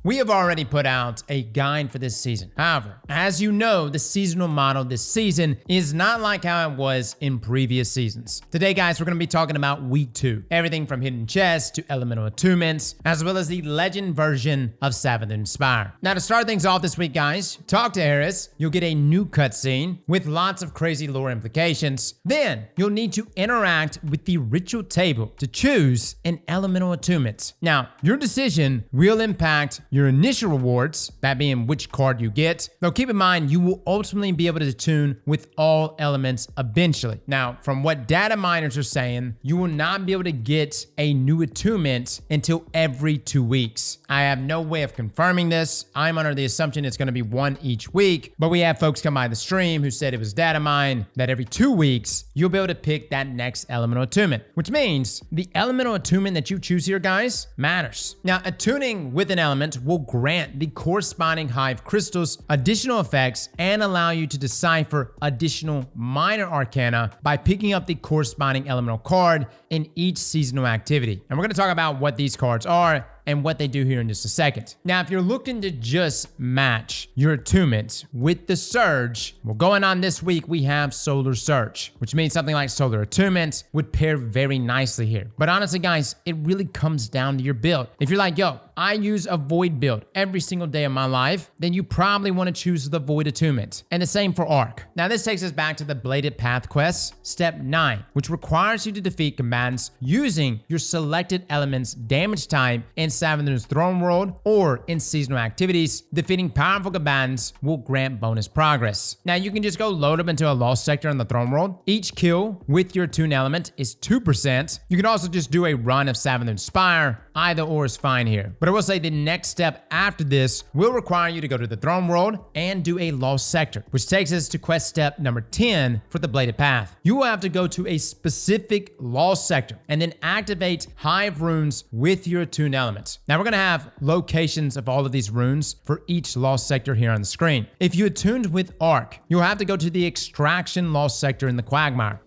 We have already put out a guide for this season. However, as you know, the seasonal model this season is not like how it was in previous seasons. Today, guys, we're going to be talking about week 2. Everything from hidden chests to elemental attunements, as well as the legend version of Savathun Spire. Now, to start things off this week, guys, talk to Eris. You'll get a new cutscene with lots of crazy lore implications. Then, you'll need to interact with the ritual table to choose an elemental attunement. Now, your decision will impact your initial rewards, that being which card you get. Though keep in mind, you will ultimately be able to attune with all elements eventually. Now, from what data miners are saying, you will not be able to get a new attunement until every 2 weeks. I have no way of confirming this. I'm under the assumption it's going to be one each week, but we have folks come by the stream who said it was data mine that every 2 weeks, you'll be able to pick that next elemental attunement, which means the elemental attunement that you choose here, guys, matters. Now, attuning with an element will grant the corresponding hive crystals additional effects and allow you to decipher additional minor arcana by picking up the corresponding elemental card in each seasonal activity. And we're going to talk about what these cards are and what they do here in just a second. Now, if you're looking to just match your attunement with the Surge, well, going on this week, we have Solar Surge, which means something like Solar Attunement would pair very nicely here. But honestly, guys, it really comes down to your build. If you're like, yo, I use a Void build every single day of my life, then you probably want to choose the Void Attunement. And the same for Arc. Now, this takes us back to the Bladed Path quest, step 9, which requires you to defeat combatants using your selected element's damage type in Savathun's Throne World or in seasonal activities. Defeating powerful combatants will grant bonus progress. Now, you can just go load up into a lost sector in the Throne World. Each kill with your attune element is 2%. You can also just do a run of Savathun Spire. Either or is fine here. But I will say the next step after this will require you to go to the Throne World and do a lost sector, which takes us to quest step number 10 for the Bladed Path. You will have to go to a specific lost sector and then activate hive runes with your attuned elements. Now, we're going to have locations of all of these runes for each lost sector here on the screen. If you attuned with Arc, you'll have to go to the extraction lost sector in the Quagmire.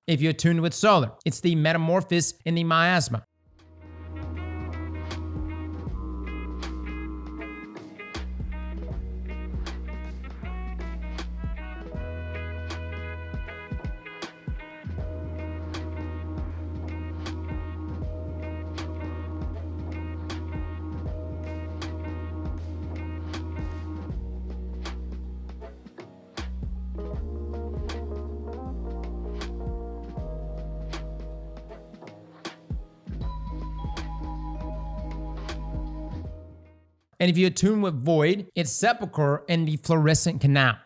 If you're attuned with Solar, it's the Metamorphosis in the Miasma. And if you attune with Void, it's Sepulchre in the Fluorescent Canal.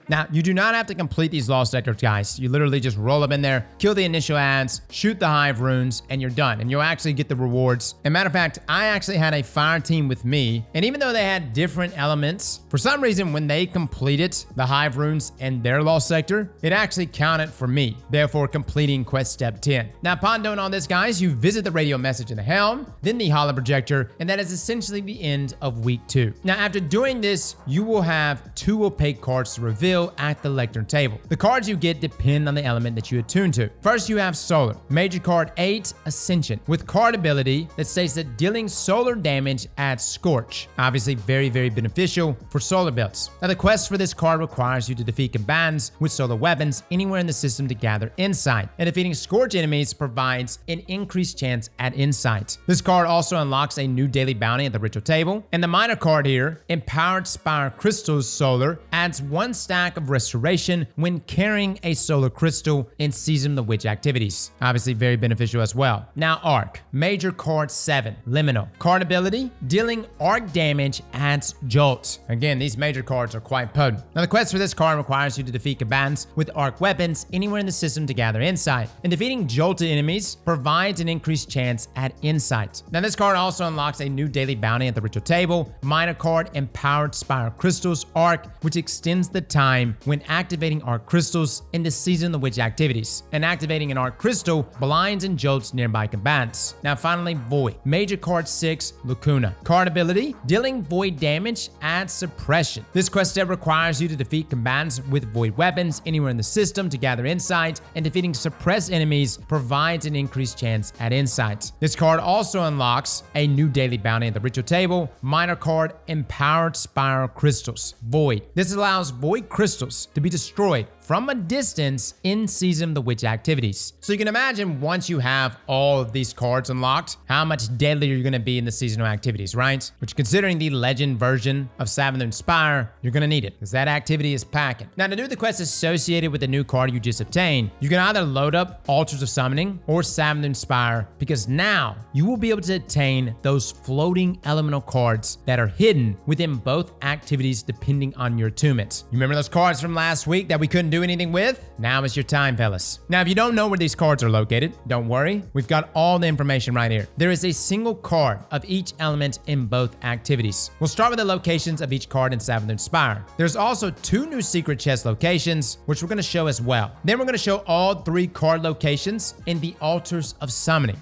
Now, you do not have to complete these lost sectors, guys. You literally just roll up in there, kill the initial ads, shoot the hive runes, and you're done. And you'll actually get the rewards. As a matter of fact, I actually had a fire team with me. And even though they had different elements, for some reason, when they completed the hive runes in their lost sector, it actually counted for me, therefore completing quest step 10. Now, upon doing all this, guys, you visit the radio message in the helm, then the holo projector, and that is essentially the end of week 2. Now, after doing this, you will have 2 opaque cards to reveal at the lectern table. The cards you get depend on the element that you attune to. First, you have Solar. Major card 8, Ascension, with card ability that states that dealing solar damage adds Scorch. Obviously, very, very beneficial for solar builds. Now, the quest for this card requires you to defeat combatants with solar weapons anywhere in the system to gather insight. And defeating Scorch enemies provides an increased chance at insight. This card also unlocks a new daily bounty at the ritual table. And the minor card here, Empowered Spire Crystals Solar, adds 1 stack stack of restoration when carrying a solar crystal in Season of the Witch activities. Obviously very beneficial as well. Now Arc, Major Card 7, Liminal. Card ability, dealing arc damage adds Jolt. Again, these major cards are quite potent. Now the quest for this card requires you to defeat combatants with arc weapons anywhere in the system to gather insight. And defeating jolted enemies provides an increased chance at insight. Now this card also unlocks a new daily bounty at the ritual table, minor card Empowered Spire Crystals Arc, which extends the time when activating arc crystals in the Season of the Witch activities. And activating an arc crystal blinds and jolts nearby combatants. Now finally, Void, Major Card 6, Lacuna. Card ability, dealing void damage adds suppression. This quest step requires you to defeat combatants with void weapons anywhere in the system to gather insight, and defeating suppressed enemies provides an increased chance at insight. This card also unlocks a new daily bounty at the ritual table, minor card Empowered Spiral Crystals, Void. This allows void crystals to be destroyed from a distance in Season of the Witch activities. So you can imagine once you have all of these cards unlocked, how much deadlier you're going to be in the seasonal activities, right? Which, considering the legend version of Savathun Spire, you're going to need it because that activity is packing. Now to do the quest associated with the new card you just obtained, you can either load up Altars of Summoning or Savathun Spire, because now you will be able to obtain those floating elemental cards that are hidden within both activities depending on your attunement. You remember those cards from last week that we couldn't do anything with? Now is your time, fellas. Now, if you don't know where these cards are located, don't worry. We've got all the information right here. There is a single card of each element in both activities. We'll start with the locations of each card in Savathun Spire. There's also 2 new secret chest locations, which we're going to show as well. Then we're going to show all 3 card locations in the Altars of Summoning.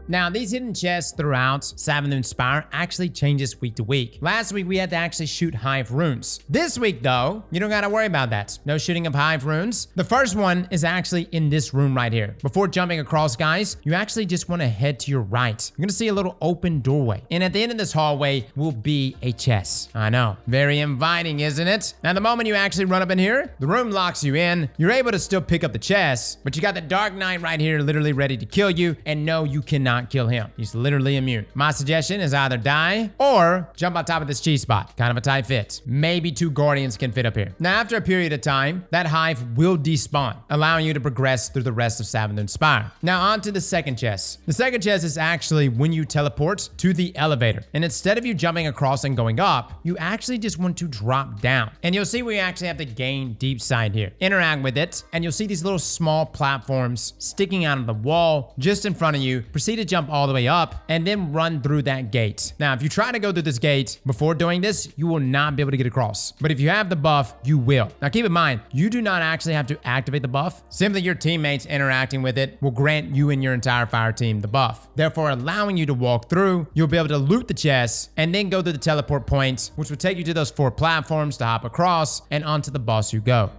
Now, these hidden chests throughout Savathun Spire actually changes week to week. Last week, we had to actually shoot Hive runes. This week, though, you don't gotta worry about that. No shooting of Hive runes. The first one is actually in this room right here. Before jumping across, guys, you actually just wanna head to your right. You're gonna see a little open doorway. And at the end of this hallway will be a chest. I know, very inviting, isn't it? Now, the moment you actually run up in here, the room locks you in. You're able to still pick up the chest, but you got the Dark Knight right here literally ready to kill you. And no, you cannot kill him. He's literally immune. My suggestion is either die or jump on top of this cheese spot. Kind of a tight fit. Maybe 2 guardians can fit up here. Now, after a period of time, that hive will despawn, allowing you to progress through the rest of Savathun Spire. Now, on to the second chest. The second chest is actually when you teleport to the elevator. And instead of you jumping across and going up, you actually just want to drop down. And you'll see we actually have to gain deep sight here. Interact with it, and you'll see these little small platforms sticking out of the wall just in front of you. Proceed to jump all the way up and then run through that gate. Now, if you try to go through this gate before doing this, you will not be able to get across. But if you have the buff, you will. Now, keep in mind, you do not actually have to activate the buff. Simply your teammates interacting with it will grant you and your entire fire team the buff, therefore allowing you to walk through. You'll be able to loot the chest and then go to the teleport point, which will take you to those 4 platforms to hop across, and onto the boss you go.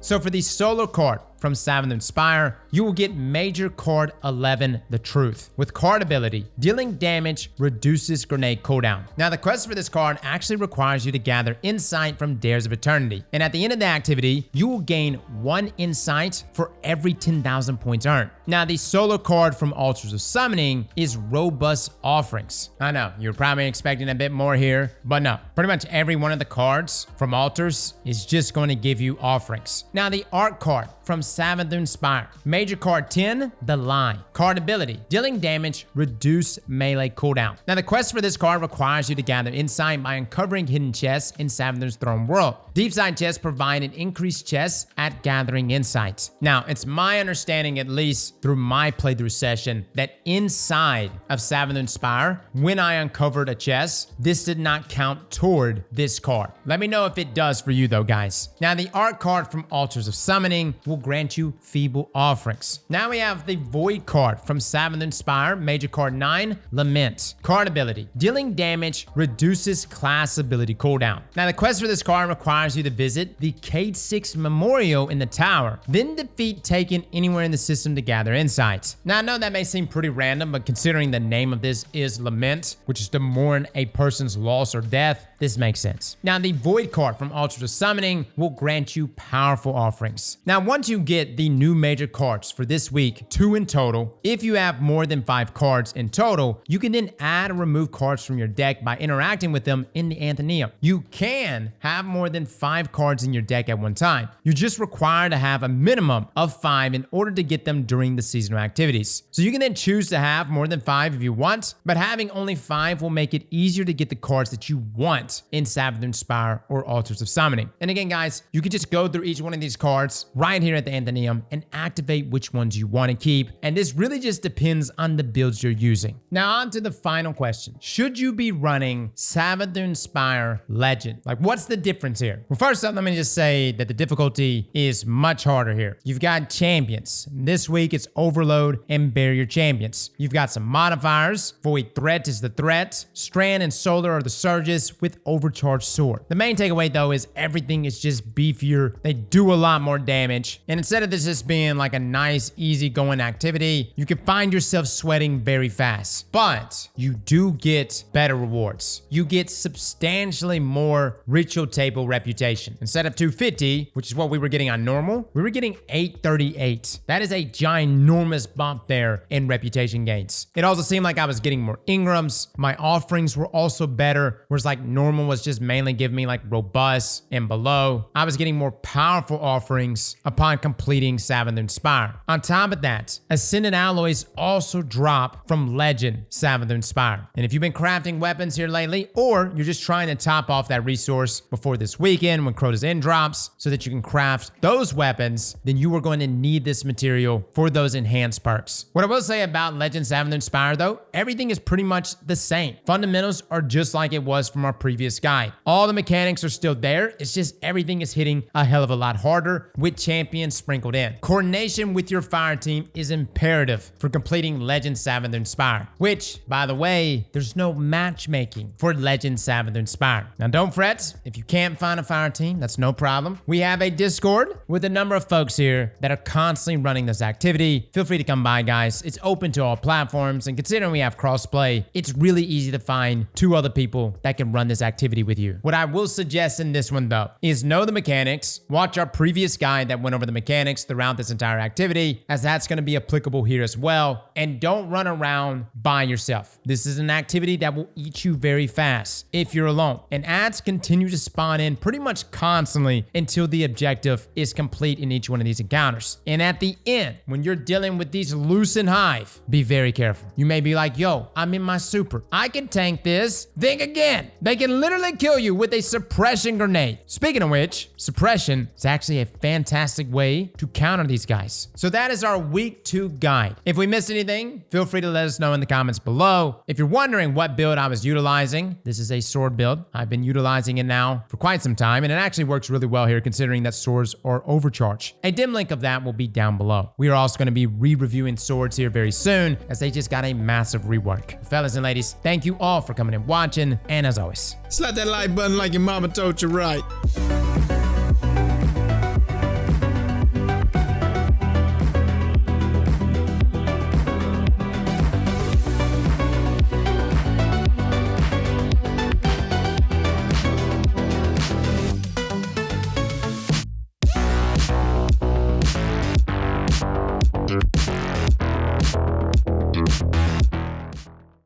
So for the solo card from Savathun Spire, you will get Major Card 11, The Truth. With card ability, dealing damage reduces grenade cooldown. Now, the quest for this card actually requires you to gather insight from Dares of Eternity. And at the end of the activity, you will gain 1 insight for every 10,000 points earned. Now, the solo card from Altars of Summoning is Robust Offerings. I know, you're probably expecting a bit more here, but no. Pretty much every one of the cards from Altars is just going to give you offerings. Now, the Art card from Savathun Spire. Major card 10, the Lie. Card ability, dealing damage, reduce melee cooldown. Now the quest for this card requires you to gather insight by uncovering hidden chests in Savathun's throne world. Deep side chests provide an increased chest at gathering insights. Now, it's my understanding, at least through my playthrough session, that inside of Savathun Spire, when I uncovered a chest, this did not count toward this card. Let me know if it does for you though, guys. Now, the art card from Altars of Summoning will grant you feeble offerings. Now we have the Void card from Savathun Spire, Major card 9, Lament. Card ability, dealing damage, reduces class ability cooldown. Now, the quest for this card requires you to visit the Cade 6 Memorial in the tower, then defeat Taken anywhere in the system to gather insights. Now, I know that may seem pretty random, but considering the name of this is Lament, which is to mourn a person's loss or death, this makes sense. Now, the Void card from Altars of Summoning will grant you powerful offerings. Now, once you get the new major cards for this week, 2 in total, if you have more than 5 cards in total, you can then add or remove cards from your deck by interacting with them in the Attunement. You can have more than 5 cards in your deck at one time. You're just required to have a minimum of 5 in order to get them during the seasonal activities. So you can then choose to have more than 5 if you want, but having only 5 will make it easier to get the cards that you want in Savathun Spire or Altars of Summoning. And again, guys, you can just go through each one of these cards right here at the Attunement and activate which ones you want to keep. And this really just depends on the builds you're using. Now on to the final question. Should you be running Savathun Spire Legend? Like, what's the difference here? Well, first up, let me just say that the difficulty is much harder here. You've got champions. This week, it's Overload and Barrier champions. You've got some modifiers. Void Threat is the threat. Strand and Solar are the surges with Overcharged Sword. The main takeaway, though, is everything is just beefier. They do a lot more damage. And instead of this just being like a nice, easy-going activity, you can find yourself sweating very fast. But you do get better rewards. You get substantially more ritual table reputation. Instead of 250, which is what we were getting on normal, we were getting 838. That is a ginormous bump there in reputation gains. It also seemed like I was getting more Ingrams. My offerings were also better, whereas like normal was just mainly giving me like robust and below. I was getting more powerful offerings upon completing Savathun Spire. On top of that, Ascended Alloys also drop from Legend Savathun Spire. And if you've been crafting weapons here lately, or you're just trying to top off that resource before this weekend when Crota's End drops so that you can craft those weapons, then you are going to need this material for those enhanced perks. What I will say about Legend Savathun Spire though, everything is pretty much the same. Fundamentals are just like it was from our previous guide. All the mechanics are still there. It's just everything is hitting a hell of a lot harder with champions sprinkled in. Coordination with your fire team is imperative for completing Legend Savathun Spire, which, by the way, there's no matchmaking for Legend Savathun Spire. Now, don't fret. If you can't find a fire team, that's no problem. We have a Discord with a number of folks here that are constantly running this activity. Feel free to come by, guys. It's open to all platforms, and considering we have crossplay, it's really easy to find 2 other people that can run this activity with you. What I will suggest in this one, though, is know the mechanics. Watch our previous guide that went over the mechanics throughout this entire activity, as that's going to be applicable here as well. And don't run around by yourself. This is an activity that will eat you very fast if you're alone. And ads continue to spawn in pretty much constantly until the objective is complete in each one of these encounters. And at the end, when you're dealing with these Lucent Hive, be very careful. You may be like, yo, I'm in my super. I can tank this. Think again. They can literally kill you with a suppression grenade. Speaking of which, suppression is actually a fantastic way to counter these guys. So that is our week 2 guide. If we missed anything, feel free to let us know in the comments below. If you're wondering what build I was utilizing, this is a sword build. I've been utilizing it now for quite some time, and it actually works really well here considering that swords are overcharged. A dim link of that will be down below. We are also going to be re-reviewing swords here very soon, as they just got a massive rework. Fellas and ladies, thank you all for coming and watching, and as always, Slap that like button like your mama told you right.